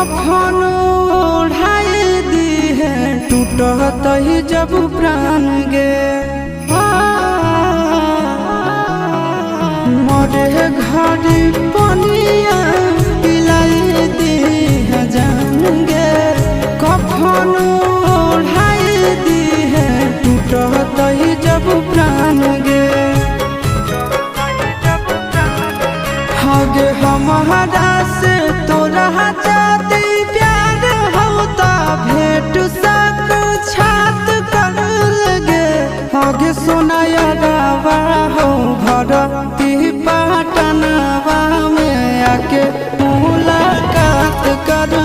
कफन ओढ़ाई दी है टूटत ही जब प्राण गे मरे घड़ी पनिया पिलाई दी है जान गे कफन ओढ़ाई दी है टूटत ही जब प्राण गे हगे हमारा से तोरा जाती प्यार होता भेंट सक छात कर लगे हगे सोनाया गावा हो भरती पाटनवा में आके मुलाकात कर